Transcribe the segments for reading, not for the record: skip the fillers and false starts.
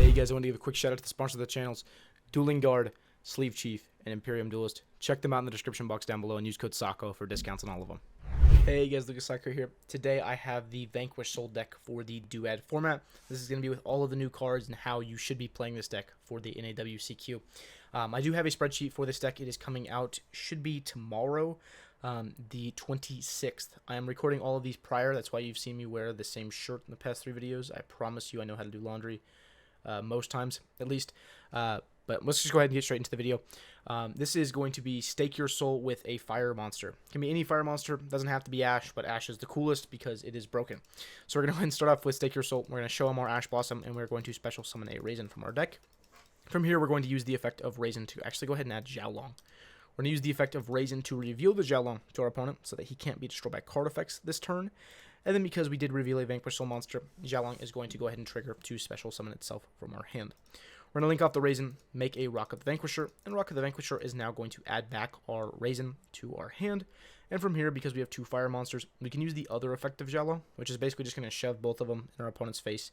Hey guys, I want to give a quick shout out to the sponsors of the channels, Dueling Guard, Sleeve Chief, and Imperium Duelist. Check them out in the description box down below and use code SAKO for discounts on all of them. Hey guys, Lucas Slacker here. Today I have the Vanquish Soul deck for the Duad format. This is going to be with all of the new cards and how you should be playing this deck for the NAWCQ. I do have a spreadsheet for this deck. It is coming out, should be tomorrow, the 26th. I am recording all of these prior. That's why you've seen me wear the same shirt in the past 3 videos. I promise you I know how to do laundry. Most times, at least. But let's just go ahead and get straight into the video. This is going to be Stake Your Soul with a fire monster. It can be any fire monster. Doesn't have to be Ash, but Ash is the coolest because it is broken. So we're going to go ahead and start off with Stake Your Soul. We're going to show him our Ash Blossom, and we're going to special summon a Raisin from our deck. From here, we're going to use the effect of Raisin to actually go ahead and add Xiaolong. We're going to use the effect of Raisin to reveal the Xiaolong to our opponent so that he can't be destroyed by card effects this turn. And then because we did reveal a Vanquish Soul monster, Xiaolong is going to go ahead and trigger to special summon itself from our hand. We're going to link off the Raisin, make a Rock of the Vanquisher, and Rock of the Vanquisher is now going to add back our Raisin to our hand. And from here, because we have 2 fire monsters, we can use the other effect of Xiaolong, which is basically just going to shove both of them in our opponent's face,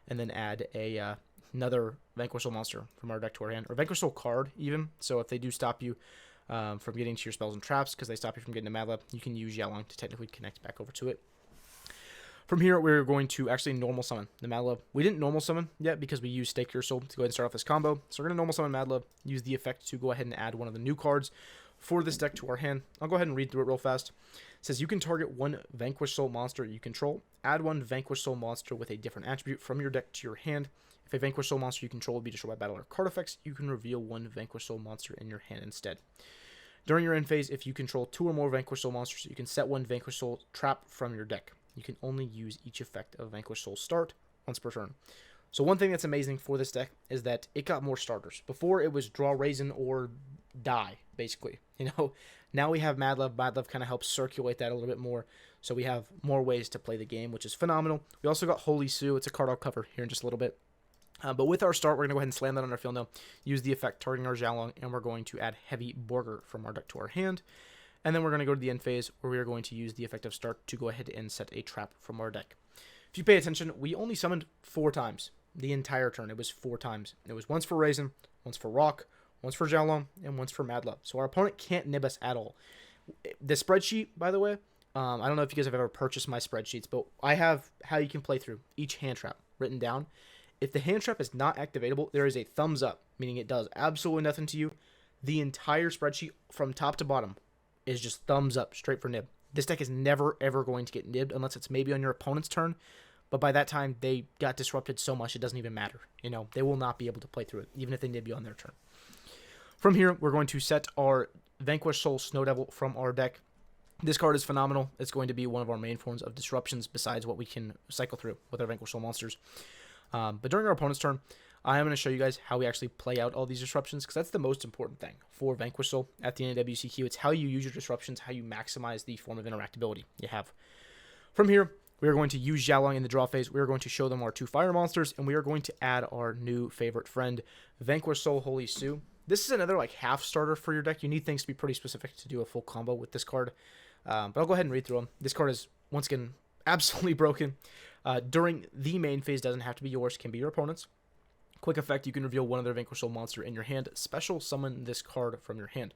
and then add a another Vanquish Soul monster from our deck to our hand, or Vanquish Soul card even. So if they do stop you from getting to your spells and traps, because they stop you from getting to Mad Lab, you can use Xiaolong to technically connect back over to it. From here, we're going to actually normal summon the Mad Love. We didn't normal summon yet because we used Stake Your Soul to go ahead and start off this combo. So we're going to normal summon Mad Love, use the effect to go ahead and add one of the new cards for this deck to our hand. I'll go ahead and read through it real fast. It says you can target 1 Vanquish Soul monster you control. Add 1 Vanquish Soul monster with a different attribute from your deck to your hand. If a Vanquish Soul monster you control will be destroyed by battle or card effects, you can reveal 1 Vanquish Soul monster in your hand instead. During your end phase, if you control 2 or more Vanquish Soul monsters, you can set 1 Vanquish Soul trap from your deck. You can only use each effect of Vanquish Soul start once per turn. So one thing that's amazing for this deck is that it got more starters. Before it was draw Raisin or die, basically. You know, now we have Mad Love. Mad Love kind of helps circulate that a little bit more. So we have more ways to play the game, which is phenomenal. We also got Holy Sue. It's a card I'll cover here in just a little bit. But with our start, we're going to go ahead and slam that on our field now. Use the effect targeting our Xiaolong, and we're going to add Heavy Borger from our deck to our hand. And then we're going to go to the end phase where we are going to use the effect of start to go ahead and set a trap from our deck. If you pay attention, we only summoned 4 times the entire turn. It was 4 times. It was once for Raisin, once for Rock, once for Xiaolong, and once for Mad Love. So our opponent can't nib us at all. The spreadsheet, by the way, I don't know if you guys have ever purchased my spreadsheets, but I have how you can play through each hand trap written down. If the hand trap is not activatable, there is a thumbs up, meaning it does absolutely nothing to you. The entire spreadsheet from top to bottom is just thumbs up straight for nib. This deck is never ever going to get nibbed unless it's maybe on your opponent's turn, but by that time they got disrupted so much it doesn't even matter. You know, they will not be able to play through it even if they nib you on their turn. From here, we're going to set our Vanquish Soul Snow Devil from our deck. This card is phenomenal. It's going to be one of our main forms of disruptions besides what we can cycle through with our Vanquish Soul monsters. But during our opponent's turn, I am going to show you guys how we actually play out all these disruptions, because that's the most important thing for Vanquish Soul at the NAWCQ. It's how you use your disruptions, how you maximize the form of interactability you have. From here, we are going to use Xiaolong in the draw phase. We are going to show them our 2 fire monsters, and we are going to add our new favorite friend, Vanquish Soul Holy Sue. This is another like half starter for your deck. You need things to be pretty specific to do a full combo with this card. But I'll go ahead and read through them. This card is, once again, absolutely broken. During the main phase, doesn't have to be yours, can be your opponent's. Quick effect, you can reveal 1 other Vanquish Soul monster in your hand. Special summon this card from your hand.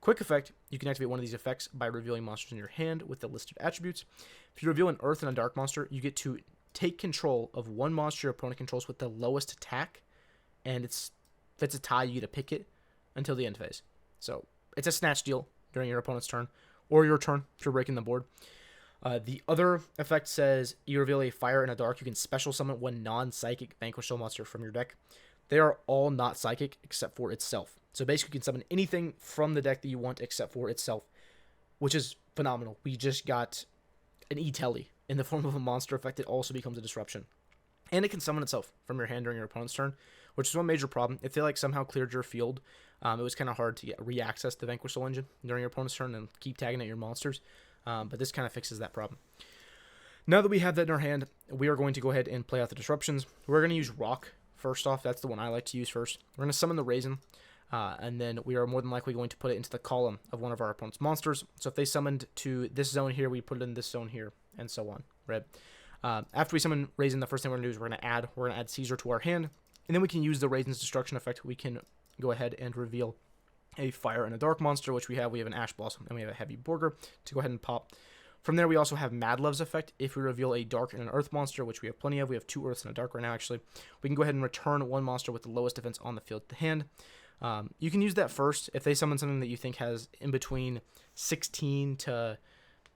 Quick effect, you can activate one of these effects by revealing monsters in your hand with the listed attributes. If you reveal an Earth and a Dark monster, you get to take control of 1 monster your opponent controls with the lowest attack, and if it's a tie, you get to pick it until the end phase. So it's a snatch deal during your opponent's turn, or your turn if you're breaking the board. The other effect says you reveal a fire and a dark. You can special summon 1 non-psychic Vanquish Soul monster from your deck. They are all not psychic except for itself. So basically you can summon anything from the deck that you want except for itself, which is phenomenal. We just got an E-Telly in the form of a monster effect. It also becomes a disruption. And it can summon itself from your hand during your opponent's turn, which is one major problem. If they like somehow cleared your field, it was kind of hard to re-access the Vanquish Soul engine during your opponent's turn and keep tagging at your monsters. But this kind of fixes that problem. Now that we have that in our hand, we are going to go ahead and play out the disruptions. We're going to use Rock first off. That's the one I like to use first. We're going to summon the Raisin, and then we are more than likely going to put it into the column of one of our opponent's monsters. So if they summoned to this zone here, we put it in this zone here, and so on. Right? After we summon Raisin, the first thing we're going to do is we're going to add Caesar to our hand. And then we can use the Raisin's Destruction effect. We can go ahead and reveal a Fire and a Dark monster, which we have. We have an Ash Blossom, and we have a Heavy Borger to go ahead and pop. From there, we also have Mad Love's effect. If we reveal a Dark and an Earth monster, which we have plenty of, we have 2 Earths and a Dark right now, actually, we can go ahead and return 1 monster with the lowest defense on the field to hand. You can use that first. If they summon something that you think has in between 16 to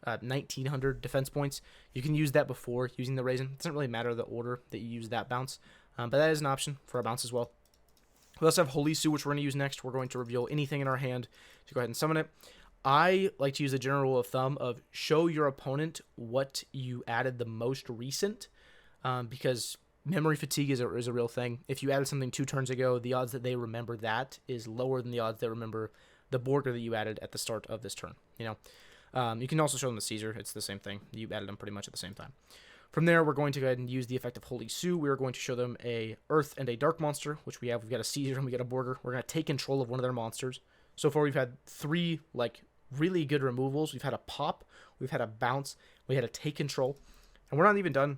1900 defense points, you can use that before using the Raisin. It doesn't really matter the order that you use that bounce, but that is an option for a bounce as well. We also have Holy Sue, which we're going to use next. We're going to reveal anything in our hand to go ahead and summon it. I like to use the general rule of thumb of show your opponent what you added the most recent, because memory fatigue is a real thing. If you added something 2 turns ago, the odds that they remember that is lower than the odds they remember the Borger that you added at the start of this turn. You can also show them the Caesar. It's the same thing. You added them pretty much at the same time. From there, we're going to go ahead and use the effect of Holy Sue. We are going to show them a Earth and a Dark monster, which we have. We've got a Caesar and we got a Borger. We're going to take control of one of their monsters. So far, we've had 3 really good removals. We've had a pop, we've had a bounce, we had a take control, and we're not even done.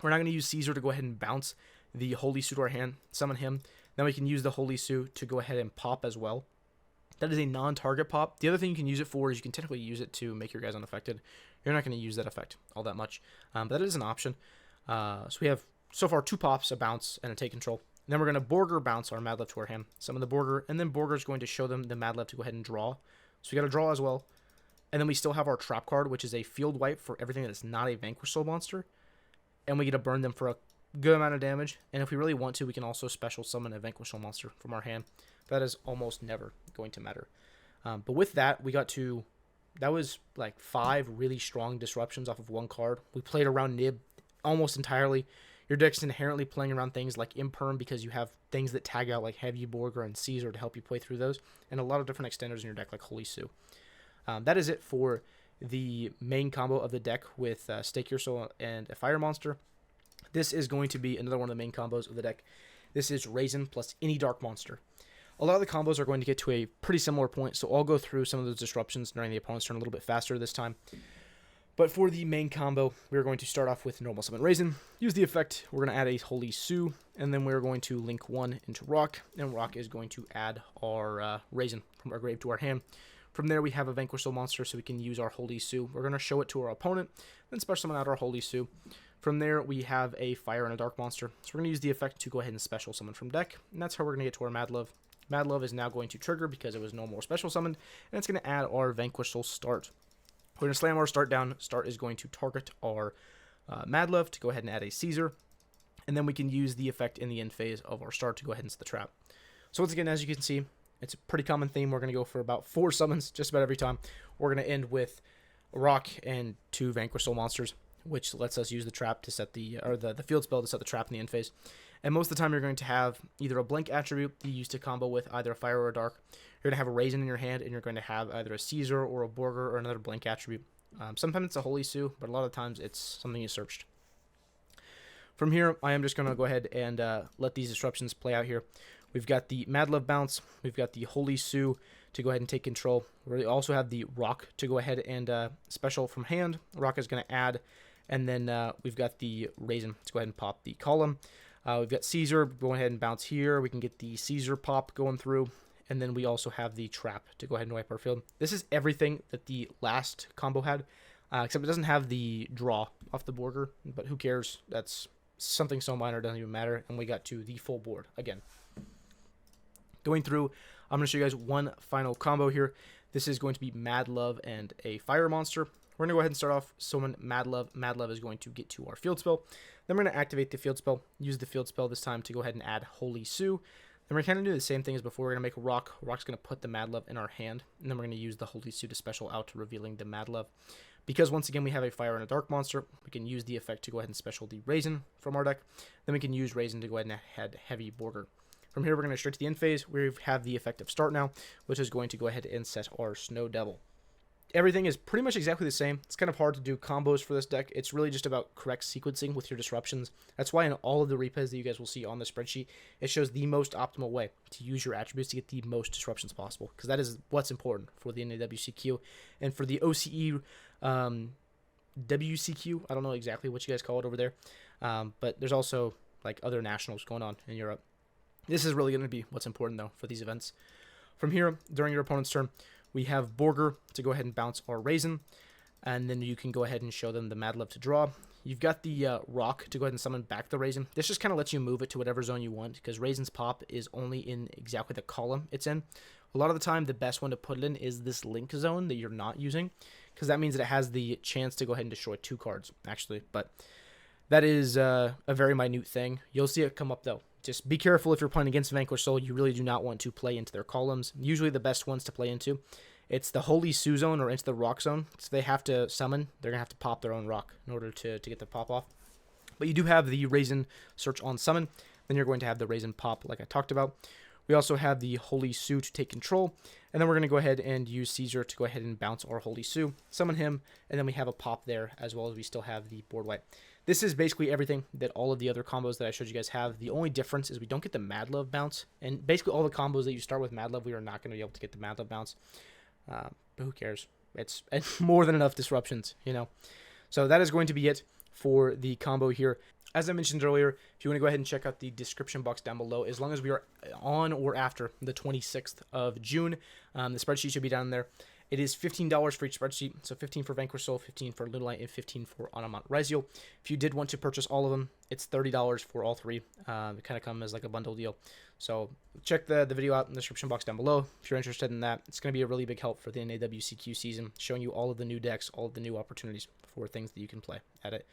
We're not going to use Caesar to go ahead and bounce the Holy Sue to our hand, summon him. Then we can use the Holy Sue to go ahead and pop as well. That is a non-target pop. The other thing you can use it for is you can technically use it to make your guys unaffected. You're not going to use that effect all that much, but that is an option. So we have so far 2 pops, a bounce, and a take control. And then we're going to Borger bounce our Mad Love to our hand, summon the Borger, and then Borger is going to show them the Mad Love to go ahead and draw. So we got to draw as well. And then we still have our trap card, which is a field wipe for everything that is not a Vanquish Soul monster. And we get to burn them for a good amount of damage. And if we really want to, we can also special summon a Vanquish Soul monster from our hand. That is almost never going to matter. But with that, that was 5 really strong disruptions off of 1 card. We played around Nib almost entirely. Your deck's inherently playing around things like Imperm because you have things that tag out like Heavy Borger and Caesar to help you play through those. And a lot of different extenders in your deck like Holy Sue. That is it for the main combo of the deck with Stake Your Soul and a Fire Monster. This is going to be another one of the main combos of the deck. This is Raisin plus any Dark Monster. A lot of the combos are going to get to a pretty similar point, so I'll go through some of those disruptions during the opponent's turn a little bit faster this time. But for the main combo, we're going to start off with Normal Summon Raisin. Use the effect. We're going to add a Holy Sue, and then we're going to link 1 into Rock, and Rock is going to add our Raisin from our grave to our hand. From there, we have a Vanquish Soul monster, so we can use our Holy Sue. We're going to show it to our opponent, then special summon out our Holy Sue. From there, we have a Fire and a Dark monster. So we're going to use the effect to go ahead and special summon from deck, and that's how we're going to get to our Mad Love. Mad Love is now going to trigger because it was no more special summoned, and it's going to add our Vanquish Soul start. We're going to slam our start down. Start is going to target our Mad Love to go ahead and add a Caesar, and then we can use the effect in the end phase of our start to go ahead and set the trap. So once again, as you can see, it's a pretty common theme. We're going to go for about 4 summons just about every time. We're going to end with Rock and 2 Vanquish Soul monsters, which lets us use the trap to set the field spell to set the trap in the end phase. And most of the time, you're going to have either a blank attribute you use to combo with either a Fire or a Dark. You're going to have a Raisin in your hand, and you're going to have either a Caesar or a Borger or another blank attribute. Sometimes it's a Holy Sue, but a lot of times it's something you searched. From here, I am just going to go ahead and let these disruptions play out here. We've got the Mad Love bounce. We've got the Holy Sue to go ahead and take control. We also have the Rock to go ahead and special from hand. Rock is going to add. And then we've got the Raisin. Let's go ahead and pop the column. We've got Caesar going ahead and bounce here. We can get the Caesar pop going through. And then we also have the trap to go ahead and wipe our field. This is everything that the last combo had, except it doesn't have the draw off the Borger. But who cares? That's something so minor, it doesn't even matter. And we got to the full board again. Going through, I'm going to show you guys one final combo here. This is going to be Mad Love and a Fire monster. We're going to go ahead and start off summon Mad Love. Mad Love is going to get to our field spell. Then we're going to activate the field spell. Use the field spell this time to go ahead and add Holy Sue. Then we're kind of do the same thing as before. We're going to make Rock. Rock's going to put the Mad Love in our hand. And then we're going to use the Holy Sue to special out, revealing the Mad Love. Because once again we have a Fire and a Dark monster, we can use the effect to go ahead and special the Raisin from our deck. Then we can use Raisin to go ahead and add Heavy Borger. From here, we're going to straight to the end phase. We have the effect of Start now, which is going to go ahead and set our Snow Devil. Everything is pretty much exactly the same. It's kind of hard to do combos for this deck. It's really just about correct sequencing with your disruptions. That's why in all of the replays that you guys will see on the spreadsheet, it shows the most optimal way to use your attributes to get the most disruptions possible, because that is what's important for the NAWCQ. And for the OCE WCQ, I don't know exactly what you guys call it over there, but there's also like other nationals going on in Europe. This is really going to be what's important, though, for these events. From here, during your opponent's turn, we have Borger to go ahead and bounce our Raisin, and then you can go ahead and show them the Mad Love to draw. You've got the Rock to go ahead and summon back the Raisin. This just kind of lets you move it to whatever zone you want, because Raisin's pop is only in exactly the column it's in. A lot of the time, the best one to put it in is this Link zone that you're not using, because that means that it has the chance to go ahead and destroy 2 cards, actually. But that is a very minute thing. You'll see it come up, though. Just be careful if you're playing against Vanquish Soul. You really do not want to play into their columns. Usually the best ones to play into, it's the Holy Sue zone or into the Rock zone. So they have to summon. They're going to have to pop their own Rock in order to get the pop off. But you do have the Raisin search on summon. Then you're going to have the Raisin pop like I talked about. We also have the Holy Sue to take control. And then we're going to go ahead and use Caesar to go ahead and bounce our Holy Sue, summon him, and then we have a pop there, as well as we still have the board wipe. This is basically everything that all of the other combos that I showed you guys have. The only difference is we don't get the Mad Love bounce. And basically all the combos that you start with Mad Love, we are not going to be able to get the Mad Love bounce. But who cares? It's more than enough disruptions, you know. So that is going to be it for the combo here. As I mentioned earlier, if you want to go ahead and check out the description box down below, as long as we are on or after the 26th of June, the spreadsheet should be down there. It is $15 for each spreadsheet, so 15 for Vanquish Soul, 15 for Little Light, and 15 for Anamant Raziel. If you did want to purchase all of them, it's $30 for all 3. It kind of come as like a bundle deal. So check the video out in the description box down below if you're interested in that. It's going to be a really big help for the NAWCQ season, showing you all of the new decks, all of the new opportunities for things that you can play at it.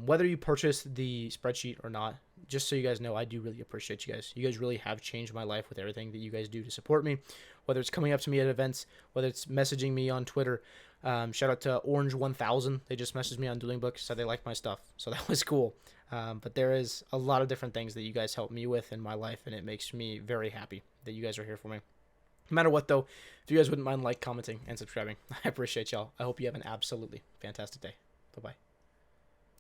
Whether you purchase the spreadsheet or not, just so you guys know, I do really appreciate you guys. You guys really have changed my life with everything that you guys do to support me, whether it's coming up to me at events, whether it's messaging me on Twitter. Shout out to Orange1000. They just messaged me on Dueling Book, said they liked my stuff, so that was cool. But there is a lot of different things that you guys help me with in my life, and it makes me very happy that you guys are here for me. No matter what, though, if you guys wouldn't mind commenting, and subscribing, I appreciate y'all. I hope you have an absolutely fantastic day. Bye-bye.